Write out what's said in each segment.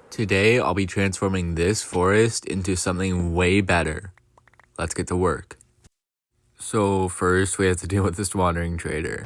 Today, I'll be transforming this forest into something way better. Let's get to work. So first, we have to deal with this wandering trader.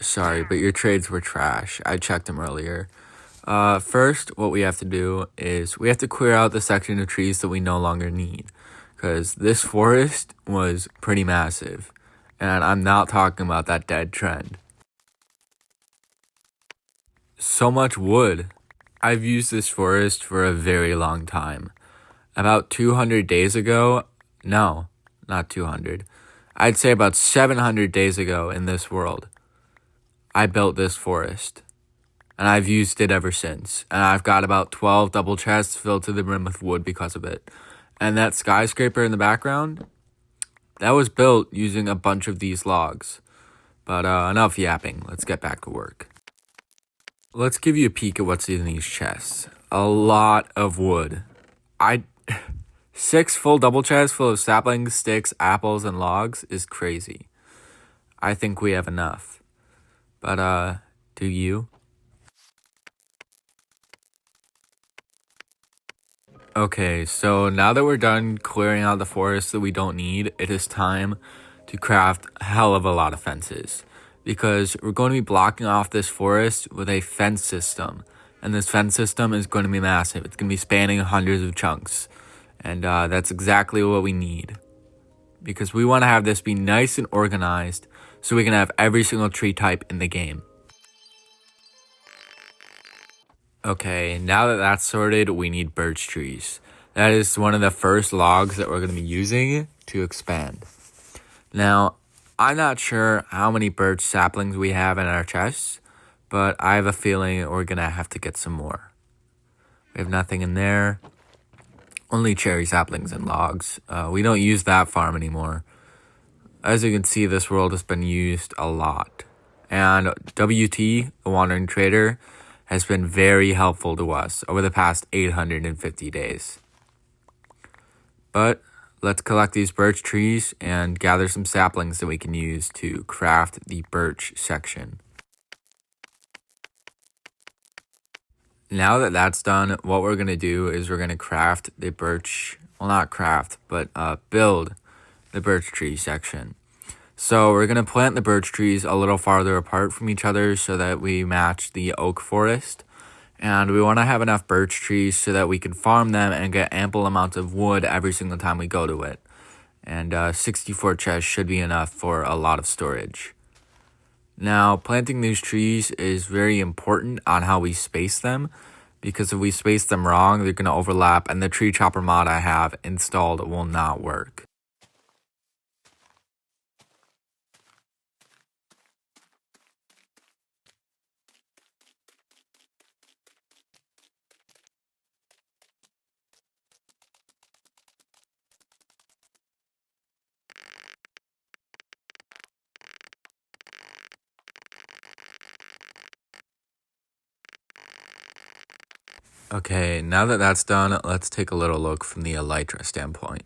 Sorry, but your trades were trash. I checked them earlier. First, what we have to do is we have to clear out the section of trees that we no longer need. Because this forest was pretty massive. And I'm not talking about that dead trend. So much wood. I've used this forest for a very long time. About 200 days ago, no, not 200. I'd say about 700 days ago in this world, I built this forest. And I've used it ever since. And I've got about 12 double chests filled to the brim with wood because of it. And that skyscraper in the background, that was built using a bunch of these logs. But enough yapping, let's get back to work. Let's give you a peek at what's in these chests. A lot of wood. 6 full double chests full of saplings, sticks, apples, and logs is crazy. I think we have enough. But, do you? Okay, so now that we're done clearing out the forest that we don't need, it is time to craft a hell of a lot of fences. Because we're going to be blocking off this forest with a fence system. And this fence system is going to be massive. It's going to be spanning hundreds of chunks. And that's exactly what we need. Because we want to have this be nice and organized so we can have every single tree type in the game. Okay, now that that's sorted, we need birch trees. That is one of the first logs that we're going to be using to expand. Now, I'm not sure how many birch saplings we have in our chests, but I have a feeling we're going to have to get some more. We have nothing in there. Only cherry saplings and logs. We don't use that farm anymore. As you can see, this world has been used a lot. And WT, the Wandering Trader, has been very helpful to us over the past 850 days. But let's collect these birch trees and gather some saplings that we can use to craft the birch section. Now that that's done, what we're going to do is we're going to craft the birch, well, not craft, but build the birch tree section. So we're going to plant the birch trees a little farther apart from each other so that we match the oak forest. And we want to have enough birch trees so that we can farm them and get ample amounts of wood every single time we go to it. And 64 chests should be enough for a lot of storage. Now, planting these trees is very important on how we space them, because if we space them wrong, they're going to overlap, and the tree chopper mod I have installed will not work. Okay, now that that's done, let's take a little look from the elytra standpoint.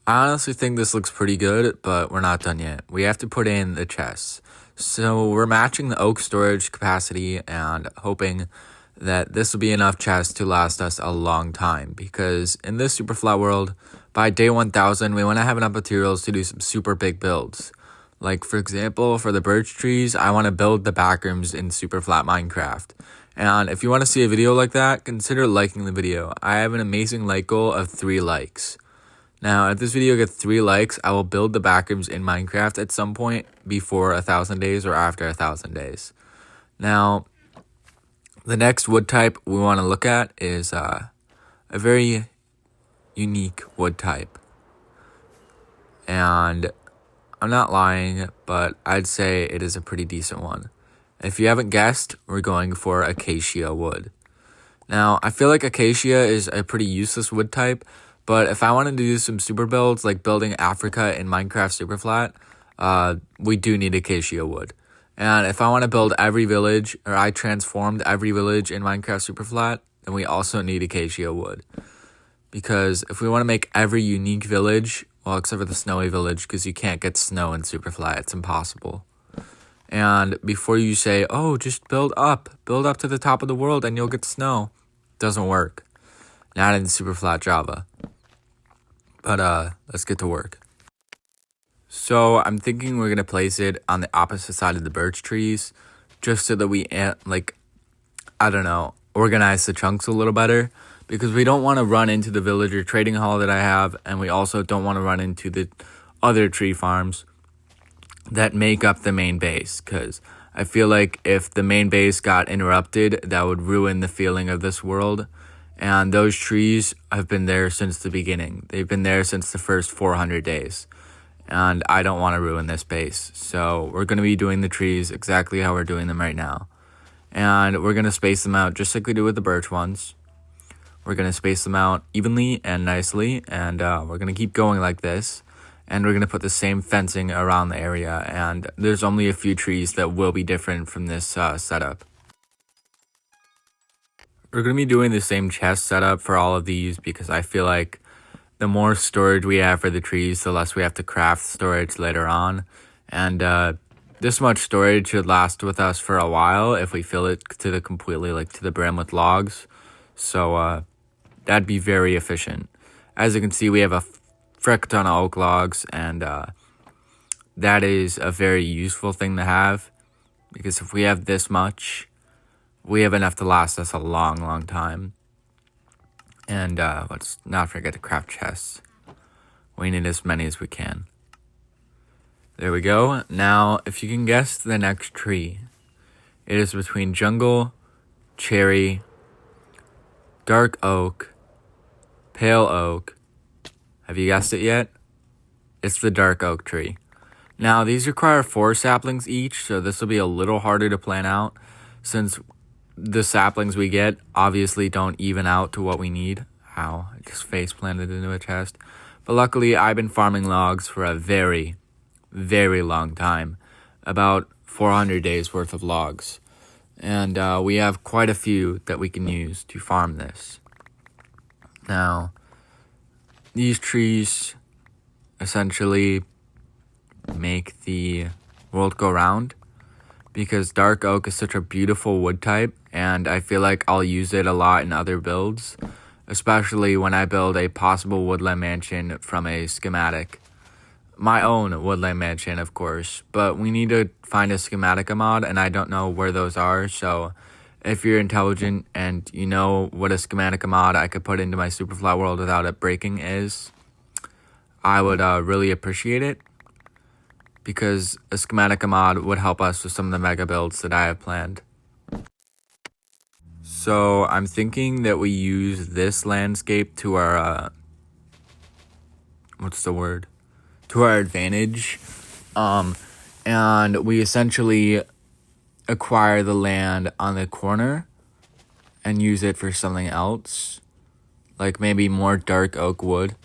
I honestly think this looks pretty good, but we're not done yet. We have to put in the chests. So we're matching the oak storage capacity and hoping that this will be enough chests to last us a long time. Because in this Superflat world, by day 1000, we want to have enough materials to do some super big builds. Like, for example, for the birch trees, I want to build the backrooms in Superflat Minecraft. And if you want to see a video like that, consider liking the video. I have an amazing like goal of 3 likes. Now, if this video gets 3 likes, I will build the backrooms in Minecraft at some point before 1,000 days or after 1,000 days. Now, the next wood type we want to look at is a very unique wood type. And I'm not lying, but I'd say it is a pretty decent one. If you haven't guessed, we're going for acacia wood. Now, I feel like acacia is a pretty useless wood type, but if I wanted to do some super builds, like building Africa in Minecraft Superflat, we do need acacia wood. And if I want to build every village, or I transformed every village in Minecraft Superflat, then we also need acacia wood. Because if we want to make every unique village, well, except for the snowy village, because you can't get snow in Superflat, it's impossible. And before you say, oh, just build up to the top of the world and you'll get snow, Doesn't work. Not in Superflat Java. But let's get to work. So I'm thinking we're gonna place it on the opposite side of the birch trees, just so that we organize the chunks a little better, because we don't want to run into the villager trading hall that I have, and we also don't want to run into the other tree farms that make up the main base, because I feel like if the main base got interrupted, that would ruin the feeling of this world. And those trees have been there since the beginning. They've been there since the first 400 days. And I don't want to ruin this base. So we're going to be doing the trees exactly how we're doing them right now. And we're going to space them out just like we do with the birch ones. We're going to space them out evenly and nicely. And we're going to keep going like this. And we're going to put the same fencing around the area. And there's only a few trees that will be different from this setup. We're going to be doing the same chest setup for all of these because I feel like the more storage we have for the trees, the less we have to craft storage later on. And this much storage should last with us for a while if we fill it to the brim with logs. So that'd be very efficient. As you can see, we have a frick ton of oak logs, and that is a very useful thing to have, because if we have this much, we have enough to last us a long, long time. And let's not forget to craft chests. We need as many as we can. There we go. Now, if you can guess the next tree, it is between jungle, cherry, dark oak, pale oak. Have you guessed it yet? It's the dark oak tree. Now, these require 4 saplings each, so this will be a little harder to plan out, since the saplings we get obviously don't even out to what we need. Ow, I just face planted into a chest. But luckily, I've been farming logs for a very, very long time. About 400 days worth of logs. And we have quite a few that we can use to farm this. Now, these trees essentially make the world go round, because dark oak is such a beautiful wood type, and I feel like I'll use it a lot in other builds, especially when I build a possible woodland mansion from a schematic. My own woodland mansion, of course, but we need to find a schematic mod, and I don't know where those are, so if you're intelligent and you know what a schematic mod I could put into my Superflat world without it breaking is, I would really appreciate it, because a schematic mod would help us with some of the mega builds that I have planned. So I'm thinking that we use this landscape to our, to our advantage. And we essentially acquire the land on the corner and use it for something else, like maybe more dark oak wood,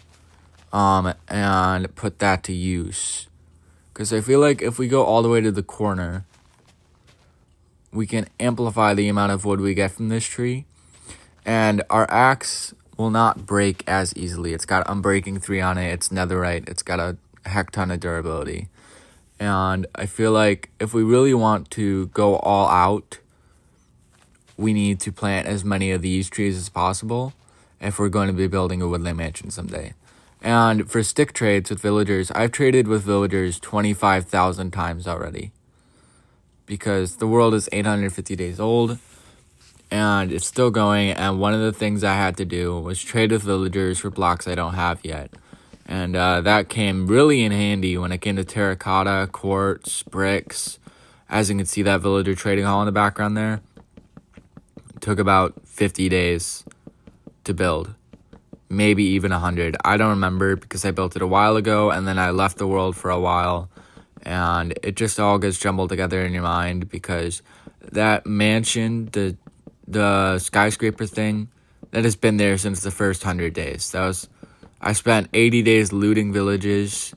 and put that to use. Because I feel like if we go all the way to the corner, we can amplify the amount of wood we get from this tree. And our axe will not break as easily. It's got Unbreaking 3 on it. It's netherite. It's got a heck ton of durability. And I feel like if we really want to go all out, we need to plant as many of these trees as possible if we're going to be building a woodland mansion someday. And for stick trades with villagers, I've traded with villagers 25,000 times already. Because the world is 850 days old, and it's still going, and one of the things I had to do was trade with villagers for blocks I don't have yet. And that came really in handy when it came to terracotta, quartz, bricks. As you can see, that villager trading hall in the background there. It took about 50 days to build. Maybe even 100. I don't remember, because I built it a while ago and then I left the world for a while, and it just all gets jumbled together in your mind, because that mansion, the skyscraper thing, that has been there since the first 100 days. I spent 80 days looting villages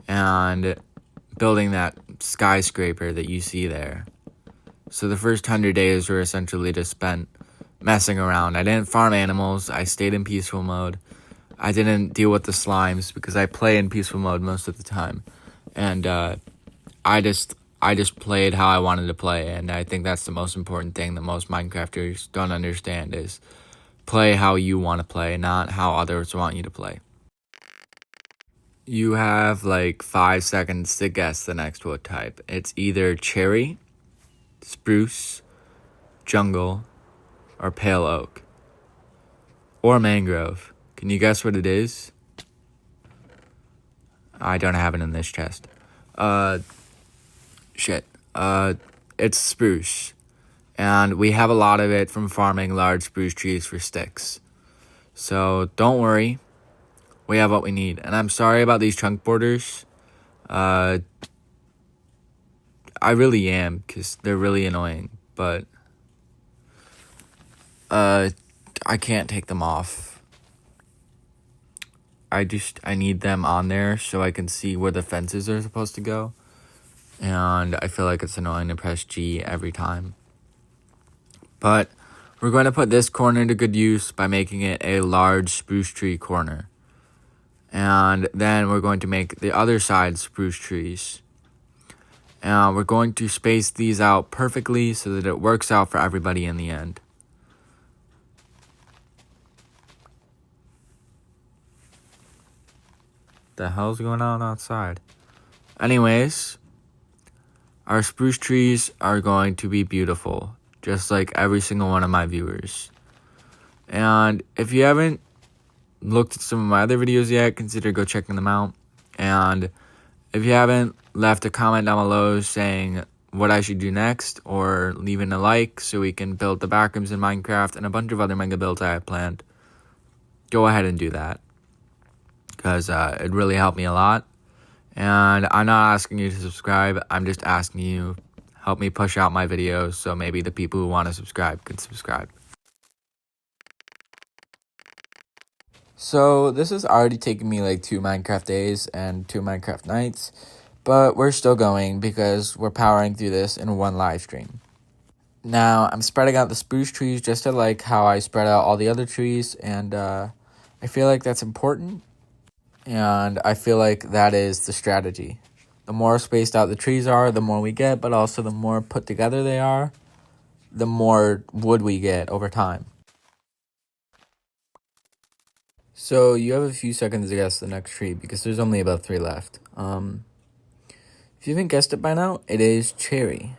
and building that skyscraper that you see there. So the first 100 days were essentially just spent messing around. I didn't farm animals. I stayed in peaceful mode. I didn't deal with the slimes because I play in peaceful mode most of the time. And I I just played how I wanted to play, and I think that's the most important thing that most Minecrafters don't understand is play how you want to play, not how others want you to play. You have like 5 seconds to guess the next wood type. It's either cherry, spruce, jungle, or pale oak. Or mangrove. Can you guess what it is? I don't have it in this chest. Shit. It's spruce. And we have a lot of it from farming large spruce trees for sticks. So don't worry. We have what we need. And I'm sorry about these chunk borders. I really am, because they're really annoying. But I can't take them off. I need them on there so I can see where the fences are supposed to go. And I feel like it's annoying to press G every time. But we're going to put this corner to good use by making it a large spruce tree corner. And then we're going to make the other side spruce trees. And we're going to space these out perfectly so that it works out for everybody in the end. The hell's going on outside? Anyways, our spruce trees are going to be beautiful, just like every single one of my viewers. And if you haven't looked at some of my other videos yet, consider go checking them out. And if you haven't left a comment down below saying what I should do next, or leaving a like so we can build the backrooms in Minecraft and a bunch of other mega builds I have planned, go ahead and do that. Because it really helped me a lot. And I'm not asking you to subscribe. I'm just asking you help me push out my videos so maybe the people who want to subscribe can subscribe. So this has already taken me like 2 Minecraft days and 2 Minecraft nights. But we're still going because we're powering through this in one live stream. Now I'm spreading out the spruce trees just to like how I spread out all the other trees. And I feel like that's important. And I feel like that is the strategy. The more spaced out the trees are, the more we get, but also the more put together they are, the more wood we get over time. So you have a few seconds to guess the next tree because there's only about 3 left. If you haven't guessed it by now, it is cherry.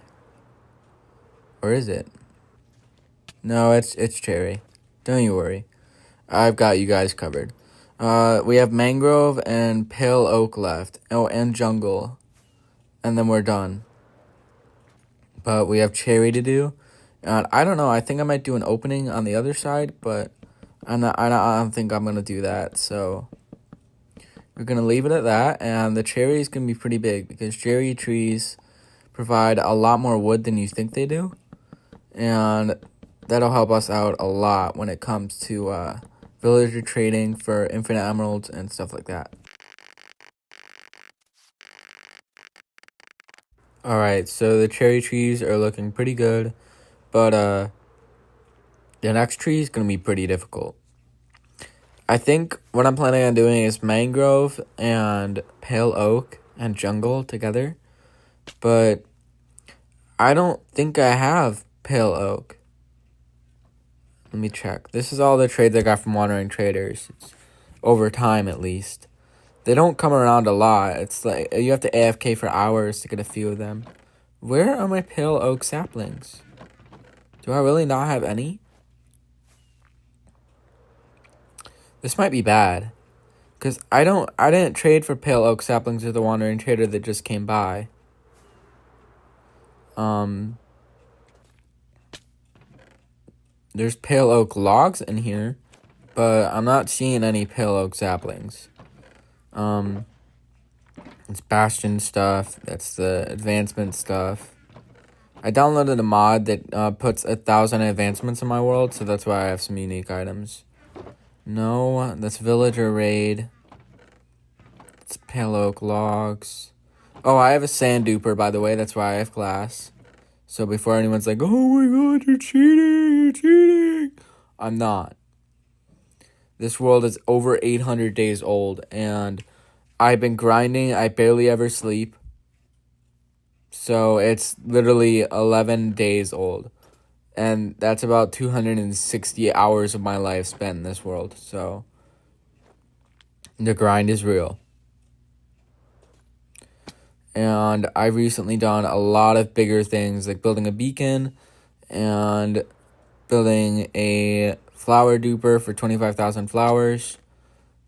Or is it? No, it's cherry. Don't you worry. I've got you guys covered. We have mangrove and pale oak left. Oh, and jungle. And then we're done. But we have cherry to do. And I don't know. I think I might do an opening on the other side. But I don't think I'm going to do that. So we're going to leave it at that. And the cherry is going to be pretty big. Because cherry trees provide a lot more wood than you think they do. And that'll help us out a lot when it comes to villager trading for infinite emeralds and stuff like that. Alright, so the cherry trees are looking pretty good, but the next tree is going to be pretty difficult. I think what I'm planning on doing is mangrove and pale oak and jungle together, but I don't think I have pale oak. Let me check. This is all the trades I got from Wandering Traders. It's over time, at least. They don't come around a lot. It's like you have to AFK for hours to get a few of them. Where are my pale oak saplings? Do I really not have any? This might be bad. Because I didn't trade for pale oak saplings with the Wandering Trader that just came by. There's pale oak logs in here, but I'm not seeing any pale oak saplings. It's Bastion stuff. That's the advancement stuff. I downloaded a mod that puts 1,000 advancements in my world, so that's why I have some unique items. No, that's villager raid. It's pale oak logs. Oh, I have a sand duper, by the way. That's why I have glass. So before anyone's like, oh my god, you're cheating. I'm not. This world is over 800 days old, and I've been grinding. I barely ever sleep. So it's literally 11 days old. And that's about 260 hours of my life spent in this world. So the grind is real. And I've recently done a lot of bigger things, like building a beacon and building a flower duper for 25,000 flowers.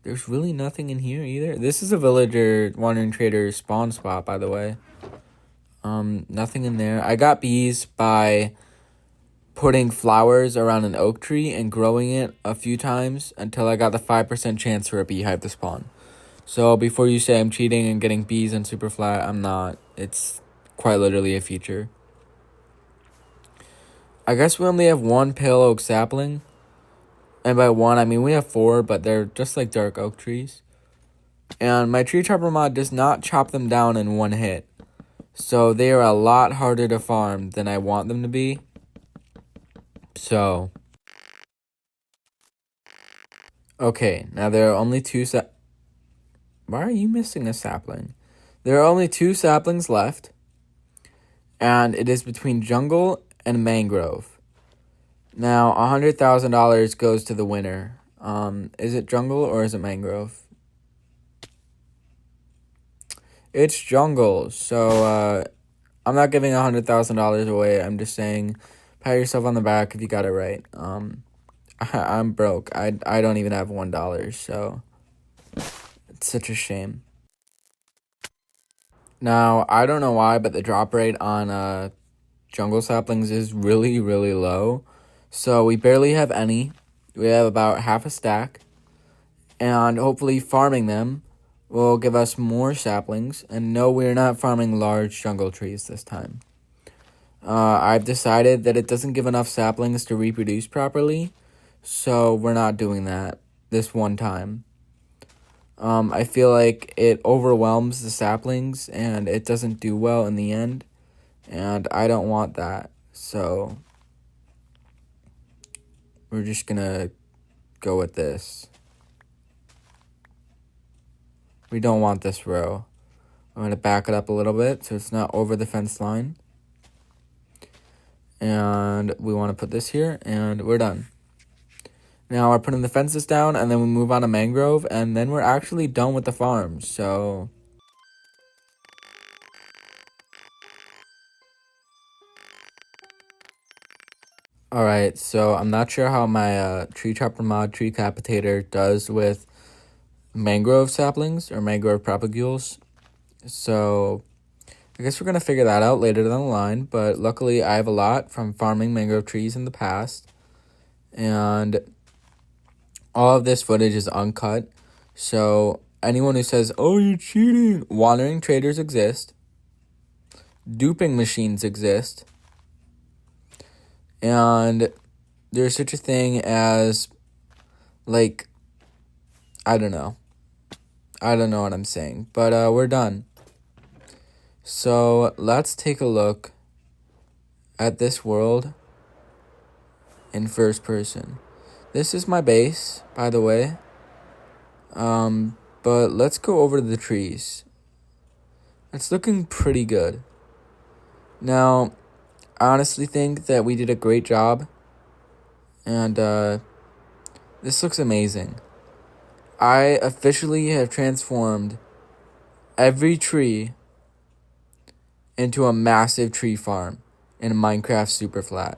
There's really nothing in here either. This is a villager wandering trader spawn spot, by the way. Nothing in there. I got bees by putting flowers around an oak tree and growing it a few times until I got the 5% chance for a beehive to spawn. So before you say I'm cheating and getting bees in Superflat, I'm not. It's quite literally a feature. I guess we only have one pale oak sapling. And by one, I mean we have 4, but they're just like dark oak trees. And my tree chopper mod does not chop them down in one hit. So they are a lot harder to farm than I want them to be. So, okay, now there are only 2 Why are you missing a sapling? There are only 2 saplings left. And it is between jungle and mangrove. Now, $100,000 goes to the winner. Is it jungle or is it mangrove? It's jungle. So, I'm not giving $100,000 away. I'm just saying, pat yourself on the back if you got it right. I'm broke. I don't even have $1, so it's such a shame. Now, I don't know why, but the drop rate on jungle saplings is really, really low. So we barely have any. We have about half a stack. And hopefully farming them will give us more saplings. And no, we're not farming large jungle trees this time. I've decided that it doesn't give enough saplings to reproduce properly. So we're not doing that this one time. I feel like it overwhelms the saplings and it doesn't do well in the end. And I don't want that. So we're just gonna go with this. We don't want this row. I'm gonna back it up a little bit so it's not over the fence line. And we want to put this here and we're done. Now we're putting the fences down and then we move on to mangrove and then we're actually done with the farm. So alright, so I'm not sure how my tree chopper mod tree capitator does with mangrove saplings or mangrove propagules. So I guess we're going to figure that out later down the line. But luckily I have a lot from farming mangrove trees in the past. And all of this footage is uncut. So anyone who says, oh, you're cheating, wandering traders exist. Duping machines exist. And there's such a thing as, like, I don't know what I'm saying. But we're done. So let's take a look at this world in first person. This is my base, by the way. But let's go over to the trees. It's looking pretty good. Now, I honestly think that we did a great job. And this looks amazing. I officially have transformed every tree into a massive tree farm in Minecraft Superflat.